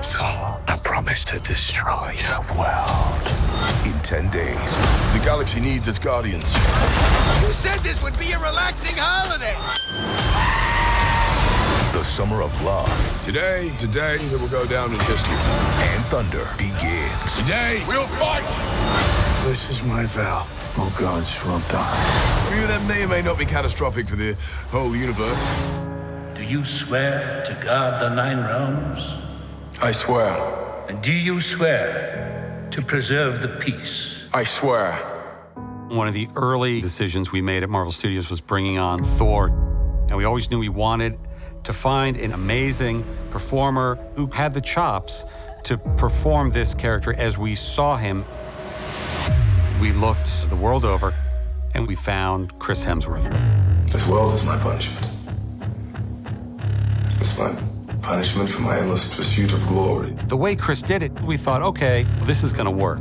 So, I promise to destroy your world. In 10 days, The galaxy needs its guardians. You said this would be a relaxing holiday. the summer of love Today that will go down in history. and thunder begins. Today, we'll fight! This is my vow. Oh, gods will die. A few of them may or may not be catastrophic for the whole universe. Do you swear to guard the Nine Realms? I swear. And do you swear to preserve the peace? I swear. One of the early decisions we made at Marvel Studios was bringing on Thor. And we always knew we wanted to find an amazing performer who had the chops to perform this character as we saw him. We looked the world over and we found Chris Hemsworth. This world is my punishment. It's my punishment for my endless pursuit of glory. The way Chris did it, we thought, okay, this is gonna work.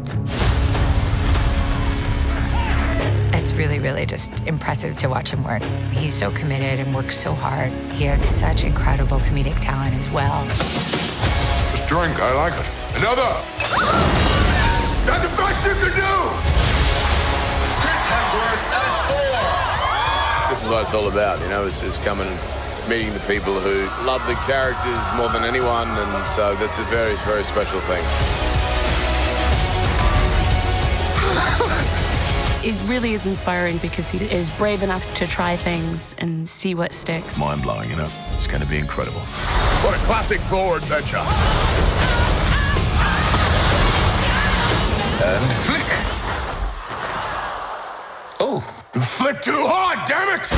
It's really, really just impressive to watch him work. He's so committed and works so hard. He has such incredible comedic talent as well. This drink, I like it. Another! Is that the best you can do? Chris Hemsworth as Thor. This is what it's all about, you know, is coming and meeting the people who love the characters more than anyone, and so that's a very, very special thing. It really is inspiring because he is brave enough to try things and see what sticks. Mind-blowing, you know? It's going to be incredible. What a classic Thor adventure. And flick! Oh, you flicked too hard, damn it!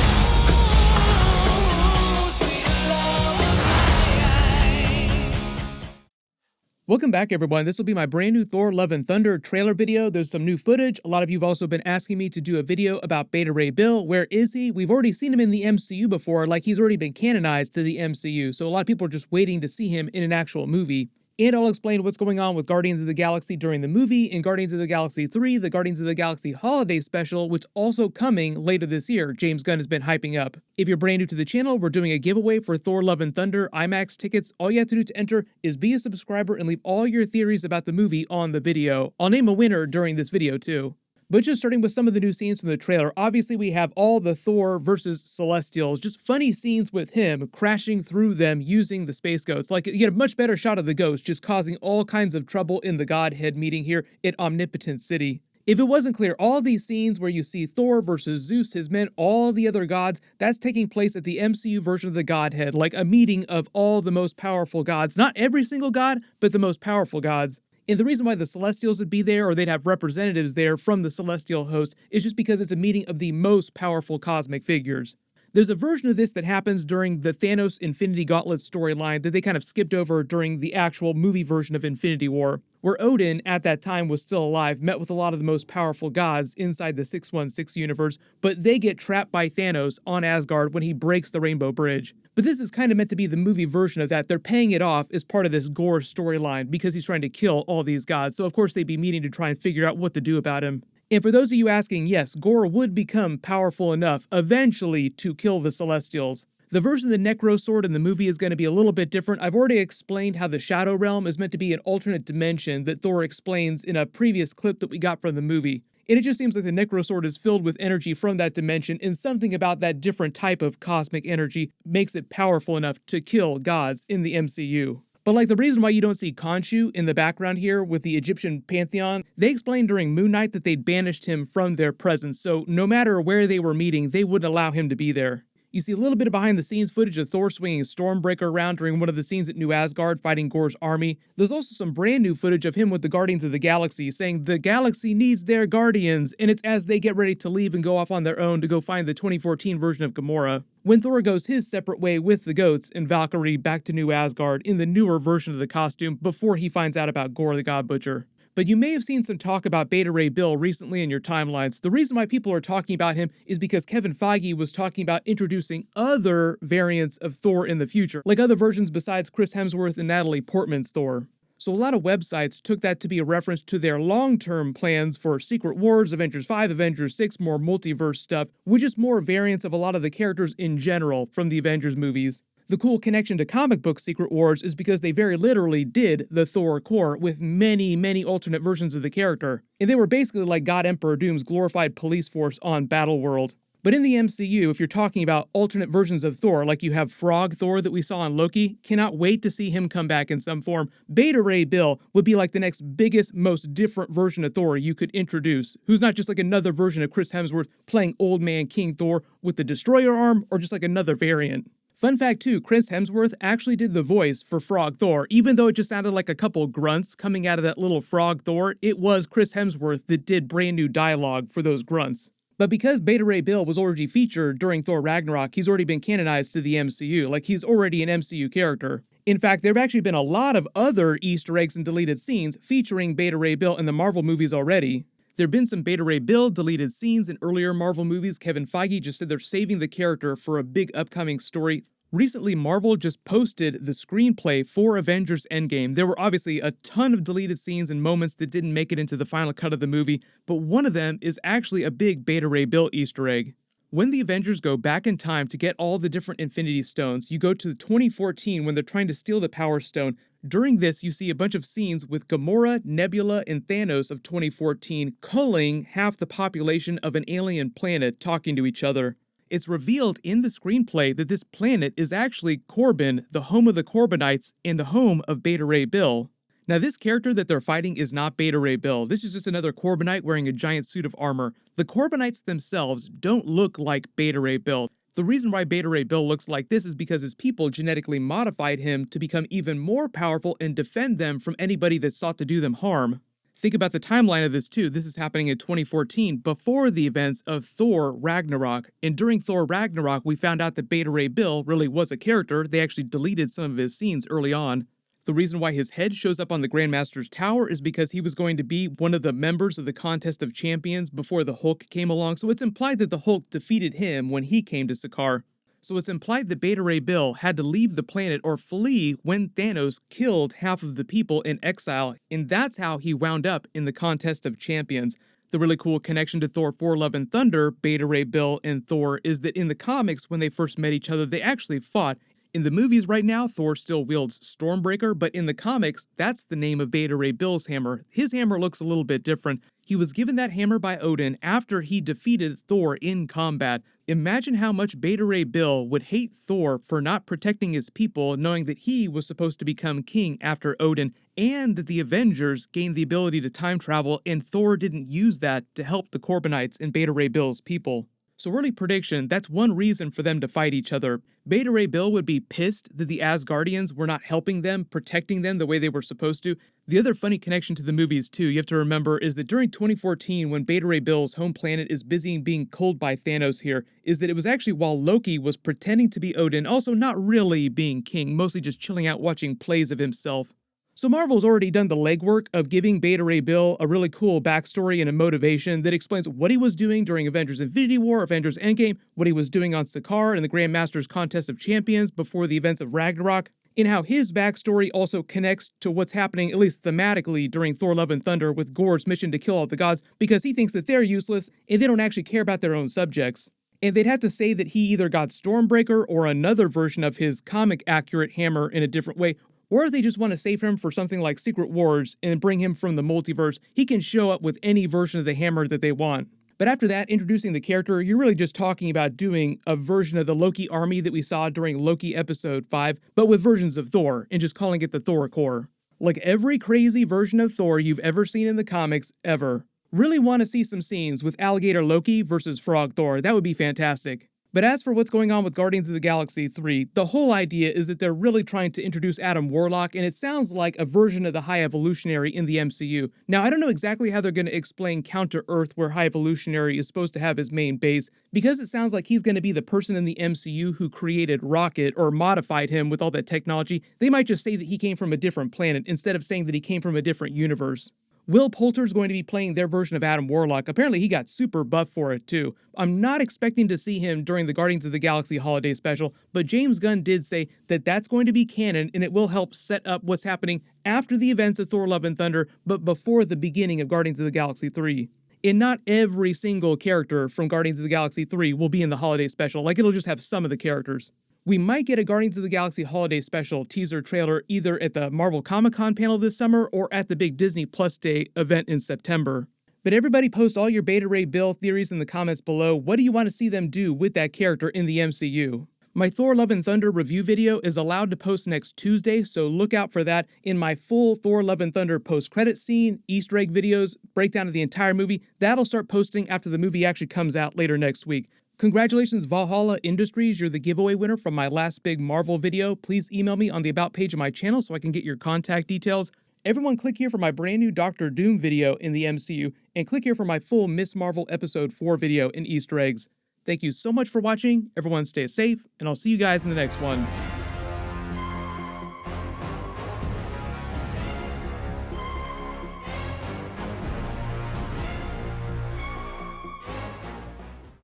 Welcome back, everyone. This will be my brand new Thor Love and Thunder trailer video. There's some new footage. A lot of you have also been asking me to do a video about Beta Ray Bill. Where is he? We've already seen him in the MCU before, like he's already been canonized to the MCU, so a lot of people are just waiting to see him in an actual movie. And I'll explain what's going on with Guardians of the Galaxy during the movie and Guardians of the Galaxy 3, the Guardians of the Galaxy Holiday Special, which also coming later this year. James Gunn has been hyping up. If you're brand new to the channel, we're doing a giveaway for Thor Love and Thunder IMAX tickets. All you have to do to enter is be a subscriber and leave all your theories about the movie on the video. I'll name a winner during this video too. But just starting with some of the new scenes from the trailer, obviously we have all the Thor versus Celestials, just funny scenes with him crashing through them using the space goats. Like, you get a much better shot of the ghost just causing all kinds of trouble in the Godhead meeting here at Omnipotent City. If it wasn't clear, all these scenes where you see Thor versus Zeus, his men, all the other gods, that's taking place at the MCU version of the Godhead, like a meeting of all the most powerful gods. Not every single god, but the most powerful gods. And the reason why the Celestials would be there, or they'd have representatives there from the Celestial host, is just because it's a meeting of the most powerful cosmic figures. There's a version of this that happens during the Thanos Infinity Gauntlet storyline that they kind of skipped over during the actual movie version of Infinity War, where Odin, at that time was still alive, met with a lot of the most powerful gods inside the 616 universe, but they get trapped by Thanos on Asgard when he breaks the Rainbow Bridge. But this is kind of meant to be the movie version of that. They're paying it off as part of this Gorr storyline because he's trying to kill all these gods, so of course they'd be meeting to try and figure out what to do about him. And for those of you asking, yes, Gorr would become powerful enough eventually to kill the Celestials. The version of the Necro Sword in the movie is going to be a little bit different. I've already explained how the Shadow Realm is meant to be an alternate dimension that Thor explains in a previous clip that we got from the movie. And it just seems like the Necro Sword is filled with energy from that dimension, and something about that different type of cosmic energy makes it powerful enough to kill gods in the MCU. But like the reason why you don't see Khonshu in the background here with the Egyptian pantheon, they explained during Moon Knight that they'd banished him from their presence, so no matter where they were meeting, they wouldn't allow him to be there. You see a little bit of behind-the-scenes footage of Thor swinging Stormbreaker around during one of the scenes at New Asgard fighting Gorr's army. There's also some brand new footage of him with the Guardians of the Galaxy saying the galaxy needs their guardians, and it's as they get ready to leave and go off on their own to go find the 2014 version of Gamora. When Thor goes his separate way with the goats and Valkyrie back to New Asgard in the newer version of the costume before he finds out about Gorr the God Butcher. But you may have seen some talk about Beta Ray Bill recently in your timelines. The reason why people are talking about him is because Kevin Feige was talking about introducing other variants of Thor in the future, like other versions besides Chris Hemsworth and Natalie Portman's Thor. So a lot of websites took that to be a reference to their long-term plans for Secret Wars, Avengers 5, Avengers 6, more multiverse stuff, which is more variants of a lot of the characters in general from the Avengers movies. The cool connection to comic book Secret Wars is because they very literally did the Thor Corps with many, many alternate versions of the character, and they were basically like God Emperor Doom's glorified police force on Battleworld. But in the MCU, if you're talking about alternate versions of Thor, like you have Frog Thor that we saw on Loki, cannot wait to see him come back in some form. Beta Ray Bill would be like the next biggest, most different version of Thor you could introduce, who's not just like another version of Chris Hemsworth playing Old Man King Thor with the Destroyer arm, or just like another variant. Fun fact too, Chris Hemsworth actually did the voice for Frog Thor. Even though it just sounded like a couple grunts coming out of that little Frog Thor, it was Chris Hemsworth that did brand new dialogue for those grunts. But because Beta Ray Bill was already featured during Thor Ragnarok, he's already been canonized to the MCU, like he's already an MCU character. In fact, there have actually been a lot of other Easter eggs and deleted scenes featuring Beta Ray Bill in the Marvel movies already. There have been some Beta Ray Bill deleted scenes in earlier Marvel movies. Kevin Feige just said they're saving the character for a big upcoming story. Recently, Marvel just posted the screenplay for Avengers Endgame. There were obviously a ton of deleted scenes and moments that didn't make it into the final cut of the movie, but one of them is actually a big Beta Ray Bill Easter egg. When the Avengers go back in time to get all the different Infinity Stones, you go to 2014 when they're trying to steal the Power Stone. During this, you see a bunch of scenes with Gamora, Nebula, and Thanos of 2014 culling half the population of an alien planet talking to each other. It's revealed in the screenplay that this planet is actually Corbin, the home of the Corbinites, and the home of Beta Ray Bill. Now, this character that they're fighting is not Beta Ray Bill. This is just another Corbinite wearing a giant suit of armor. The Corbinites themselves don't look like Beta Ray Bill. The reason why Beta Ray Bill looks like this is because his people genetically modified him to become even more powerful and defend them from anybody that sought to do them harm. Think about the timeline of this too. This is happening in 2014, before the events of Thor Ragnarok. And during Thor Ragnarok, we found out that Beta Ray Bill really was a character. They actually deleted some of his scenes early on. The reason why his head shows up on the Grandmaster's Tower is because he was going to be one of the members of the Contest of Champions before the Hulk came along. So it's implied that the Hulk defeated him when he came to Sakaar. So it's implied that Beta Ray Bill had to leave the planet or flee when Thanos killed half of the people in exile, and that's how he wound up in the Contest of Champions. The really cool connection to Thor 4 Love and Thunder, Beta Ray Bill and Thor, is that in the comics, when they first met each other, they actually fought. In the movies right now, Thor still wields Stormbreaker, but in the comics, that's the name of Beta Ray Bill's hammer. His hammer looks a little bit different. He was given that hammer by Odin after he defeated Thor in combat. Imagine how much Beta Ray Bill would hate Thor for not protecting his people, knowing that he was supposed to become king after Odin, and that the Avengers gained the ability to time travel, and Thor didn't use that to help the Corbinites and Beta Ray Bill's people. So early prediction, that's one reason for them to fight each other. Beta Ray Bill would be pissed that the Asgardians were not helping them, protecting them the way they were supposed to. The other funny connection to the movies too, you have to remember, is that during 2014, when Beta Ray Bill's home planet is busy being culled by Thanos here, is that it was actually while Loki was pretending to be Odin, also not really being king, mostly just chilling out watching plays of himself. So Marvel's already done the legwork of giving Beta Ray Bill a really cool backstory and a motivation that explains what he was doing during Avengers Infinity War, Avengers Endgame, what he was doing on Sakaar and the Grandmaster's Contest of Champions before the events of Ragnarok, and how his backstory also connects to what's happening, at least thematically, during Thor Love and Thunder with Gorr's mission to kill all the gods, because he thinks that they're useless and they don't actually care about their own subjects. And they'd have to say that he either got Stormbreaker or another version of his comic-accurate hammer in a different way, or if they just want to save him for something like Secret Wars and bring him from the multiverse, he can show up with any version of the hammer that they want. But after that, introducing the character, you're really just talking about doing a version of the Loki army that we saw during Loki Episode 5, but with versions of Thor, and just calling it the Thor Corps. Like every crazy version of Thor you've ever seen in the comics, ever. Really want to see some scenes with Alligator Loki versus Frog Thor. That would be fantastic. But as for what's going on with Guardians of the Galaxy 3, the whole idea is that they're really trying to introduce Adam Warlock, and it sounds like a version of the High Evolutionary in the MCU. Now, I don't know exactly how they're going to explain Counter-Earth, where High Evolutionary is supposed to have his main base, because it sounds like he's going to be the person in the MCU who created Rocket or modified him with all that technology. They might just say that he came from a different planet instead of saying that he came from a different universe. Will Poulter's going to be playing their version of Adam Warlock. Apparently he got super buff for it too. I'm not expecting to see him during the Guardians of the Galaxy holiday special, but James Gunn did say that that's going to be canon and it will help set up what's happening after the events of Thor Love and Thunder, but before the beginning of Guardians of the Galaxy 3. And not every single character from Guardians of the Galaxy 3 will be in the holiday special, like it'll just have some of the characters. We might get a Guardians of the Galaxy Holiday Special teaser trailer either at the Marvel Comic-Con panel this summer or at the big Disney Plus Day event in September. But everybody post all your Beta Ray Bill theories in the comments below. What do you want to see them do with that character in the MCU? My Thor Love and Thunder review video is allowed to post next Tuesday, so look out for that. In my full Thor Love and Thunder post-credit scene, Easter egg videos, breakdown of the entire movie, that'll start posting after the movie actually comes out later next week. Congratulations, Valhalla Industries, you're the giveaway winner from my last big Marvel video. Please email me on the About page of my channel so I can get your contact details. Everyone click here for my brand new Doctor Doom video in the MCU, and click here for my full Miss Marvel Episode 4 video in Easter eggs. Thank you so much for watching, everyone stay safe, and I'll see you guys in the next one.